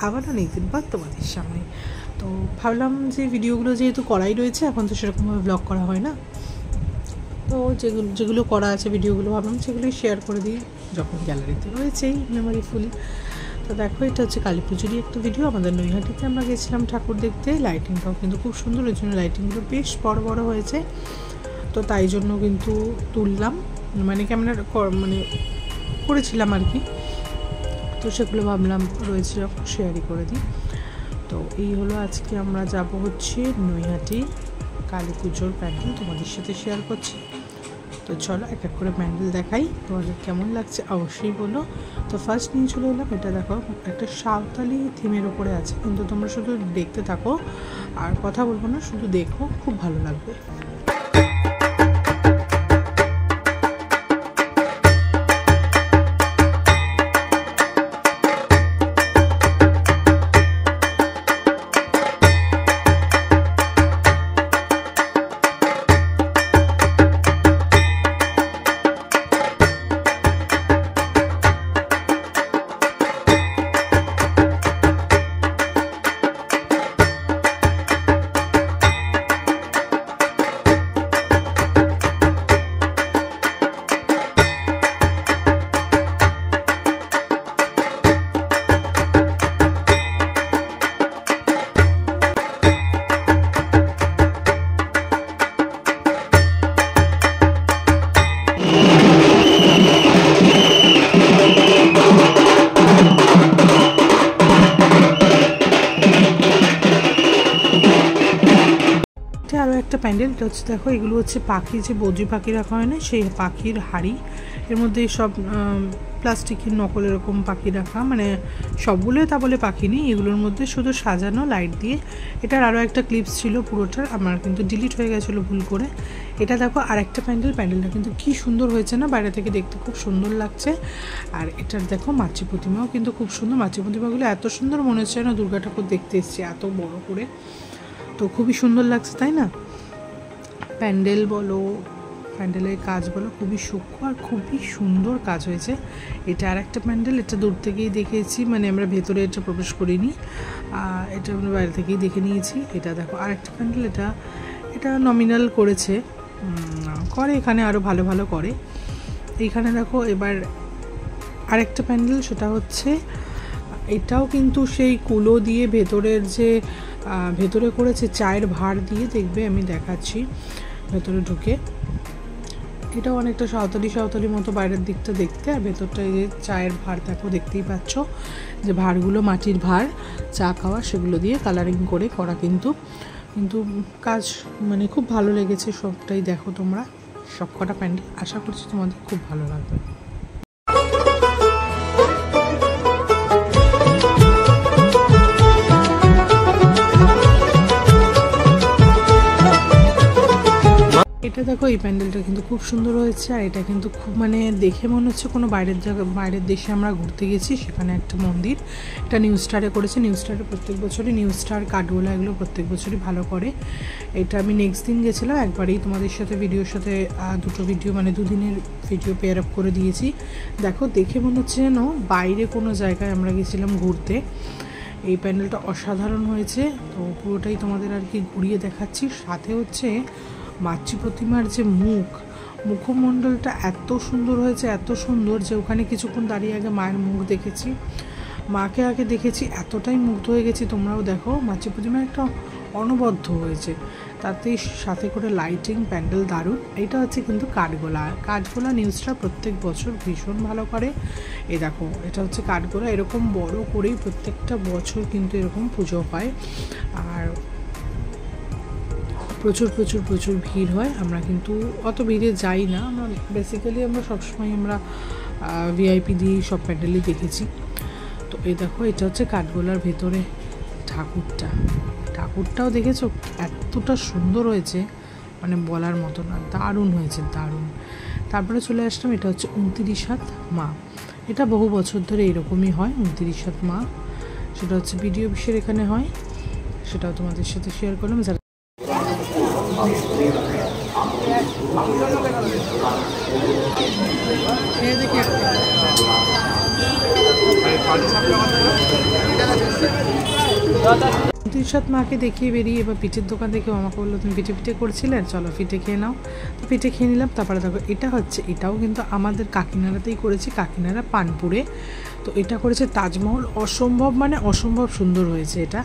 আবার অনেকদিন পর তোমাদের সামনে। তো ভাবলাম যে ভিডিওগুলো যেহেতু করাই রয়েছে, এখন তো সেরকমভাবে ব্লগ করা হয় না, তো যেগুলো করা আছে ভিডিওগুলো ভাবলাম সেগুলোই শেয়ার করে দিই, যখন গ্যালারিতে রয়েছেই মেমোরিফুলি। তো দেখো, এটা হচ্ছে কালী পুজোরই একটা ভিডিও। আমাদের নৈহাটিতে আমরা গেছিলাম ঠাকুর দেখতে। লাইটিংটাও কিন্তু খুব সুন্দর, ওই জন্য লাইটিংগুলো বেশ বড় বড় হয়েছে, তো তাই জন্য কিন্তু তুললাম, মানে ক্যামেরা মানে করেছিলাম আর কি, তো সেগুলো ভাবলাম রয়েছে যখন শেয়ারই করে দিই। তো এই হলো আজকে আমরা যাব হচ্ছে নৈহাটি কালী পুজোর প্যান্ডেল, তোমাদের সাথে শেয়ার করছি। তো চলো এক এক করে প্যান্ডেল দেখাই, তোমাদের কেমন লাগছে অবশ্যই বলো। তো ফার্স্ট নিয়ে চলে এলাম, এটা দেখো একটা সাঁওতালি থিমের উপরে আছে, কিন্তু তোমরা শুধু দেখতে থাকো আর কথা বলবো না, শুধু দেখো, খুব ভালো লাগবে। আরও একটা প্যান্ডেল, এটা হচ্ছে দেখো, এগুলো হচ্ছে পাখি, যে বদ্রি পাখি রাখা হয় না, সেই পাখির হাড়ি, এর মধ্যে সব প্লাস্টিকের নকল এরকম পাখি রাখা, মানে সবগুলোই তা বলে পাখি নেই, এগুলোর মধ্যে শুধু সাজানো লাইট দিয়ে। এটার আরও একটা ক্লিপস ছিল পুরোটার, আমার কিন্তু ডিলিট হয়ে গেছিলো ভুল করে। এটা দেখো আর একটা প্যান্ডেলটা কিন্তু কি সুন্দর হয়েছে না, বাইরে থেকে দেখতে খুব সুন্দর লাগছে। আর এটার দেখো মাতৃ প্রতিমাও কিন্তু খুব সুন্দর, মাতৃ প্রতিমাগুলো এত সুন্দর মনে হচ্ছে না দুর্গা ঠাকুর দেখতে এসছে এত বড় করে, তো খুবই সুন্দর লাগছে তাই না। প্যান্ডেল বলো, প্যান্ডেলের কাজ বলো, খুবই সূক্ষ্ম আর খুবই সুন্দর কাজ হয়েছে। এটা আর একটা প্যান্ডেল, এটা দূর থেকেই দেখেছি, মানে আমরা ভেতরে এটা প্রবেশ করিনি, এটা আমরা বাইরে থেকেই দেখে নিয়েছি। এটা দেখো আর একটা প্যান্ডেল, এটা নমিনাল করেছে, করে এখানে আরও ভালো ভালো করে। এইখানে দেখো এবার আরেকটা প্যান্ডেল, সেটা হচ্ছে এটাও কিন্তু সেই কুলো দিয়ে ভেতরের যে ভেতরে করেছে চায়ের ভাঁড় দিয়ে, দেখবে আমি দেখাচ্ছি ভেতরে ঢুকে, এটাও অনেকটা সাঁওতালি মতো বাইরের দিকটা দেখতে, আর ভেতরটা এই যে চায়ের ভাঁড় দেখো, দেখতেই পাচ্ছ যে ভাঁড়গুলো মাটির ভাঁড়, চা খাওয়া, সেগুলো দিয়ে কালারিং করে করা, কিন্তু কাজ মানে খুব ভালো লেগেছে সবটাই। দেখো তোমরা সব কটা প্যান্ডেল, আশা করছি তোমাদের খুব ভালো লাগবে। এটা দেখো, এই প্যান্ডেলটা কিন্তু খুব সুন্দর হয়েছে, আর এটা কিন্তু খুব মানে দেখে মনে হচ্ছে কোনো বাইরের দেশে আমরা ঘুরতে গেছি, সেখানে একটা মন্দির। এটা নিউ স্টারে করেছে, নিউ স্টারে প্রত্যেক বছরই, নিউ স্টার কাঠগোলা এগুলো প্রত্যেক বছরই ভালো করে। এটা আমি নেক্সট দিন গেছিলাম, একবারেই তোমাদের সাথে ভিডিওর সাথে দুটো ভিডিও, মানে দুদিনের ভিডিও পেয়ার আপ করে দিয়েছি। দেখো দেখে মনে হচ্ছে যেন বাইরে কোনো জায়গায় আমরা গেছিলাম ঘুরতে। এই প্যান্ডেলটা অসাধারণ হয়েছে, তো পুরোটাই তোমাদের আর কি ঘুরিয়ে দেখাচ্ছি। সাথে হচ্ছে মাতৃ প্রতিমার যে মুখমণ্ডলটা এত সুন্দর হয়েছে, এত সুন্দর যে ওখানে কিছুক্ষণ দাঁড়িয়ে আগে মায়ের মুখ দেখেছি, মাকে আগে দেখেছি, এতটাই মুগ্ধ হয়ে গেছি। তোমরাও দেখো, মাতৃ প্রতিমা একটা অনবদ্য হয়েছে, তাতে সাথে করে লাইটিং, প্যান্ডেল দারুণ। এটা হচ্ছে কিন্তু কাঠগোলা নিউজটা প্রত্যেক বছর ভীষণ ভালো করে। এই দেখো, এটা হচ্ছে কাঠগোলা, এরকম বড় করেই প্রত্যেকটা বছর কিন্তু এরকম পুজো হয়, আর প্রচুর প্রচুর প্রচুর ভিড় হয়। আমরা কিন্তু অত ভিড়ে যাই না, আমরা বেসিক্যালি আমরা সবসময় আমরা ভিআইপি দিয়ে সব প্যান্ডেলই দেখেছি। তো এই দেখো, এটা হচ্ছে কাঠগোলার ভেতরে ঠাকুরটাও দেখেছো এতটা সুন্দর হয়েছে, মানে বলার মতো না, দারুণ হয়েছে দারুণ। তারপরে চলে আসলাম, এটা হচ্ছে 29 হাত মা, এটা বহু বছর ধরে এরকমই হয় 29 হাত মা, সেটা হচ্ছে বিডিও অফিসের এখানে হয়, সেটাও তোমাদের সাথে শেয়ার করলাম। যারা দেখি দিশাত মাকে দেখিয়ে বেরিয়ে এবার পিঠের দোকান থেকে আমাকে বললো তুমি পিঠে করছিলে, চলো পিঠে খেয়ে নাও। তো পিঠে খেয়ে নিলাম। তারপরে দেখো এটাও কিন্তু আমাদের কাকিনাড়াতেই করেছি, কাকিনাড়া পানপুরে। তো এটা করেছে তাজমহল, অসম্ভব মানে অসম্ভব সুন্দর হয়েছে এটা,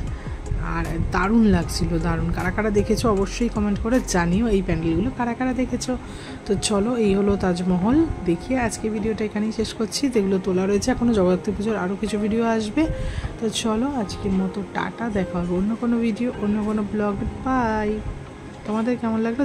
আর দারুণ লাগছিল, দারুণ। কারা কারা দেখেছো অবশ্যই কমেন্ট করে জানিও, এই প্যান্ডেলগুলো কারা কারা দেখেছো। তো চলো, এই হলো তাজমহল। দেখিয়ে আজকে ভিডিওটা এখানেই শেষ করছি। যেগুলো তোলা রয়েছে এখনও, জগদ্ধাত্রী পুজোর আরও কিছু ভিডিও আসবে। তো চলো আজকের মতো টাটা, দেখা হবে অন্য কোনো ভিডিও, অন্য কোনো ব্লগ। বাই। তোমাদের কেমন লাগলো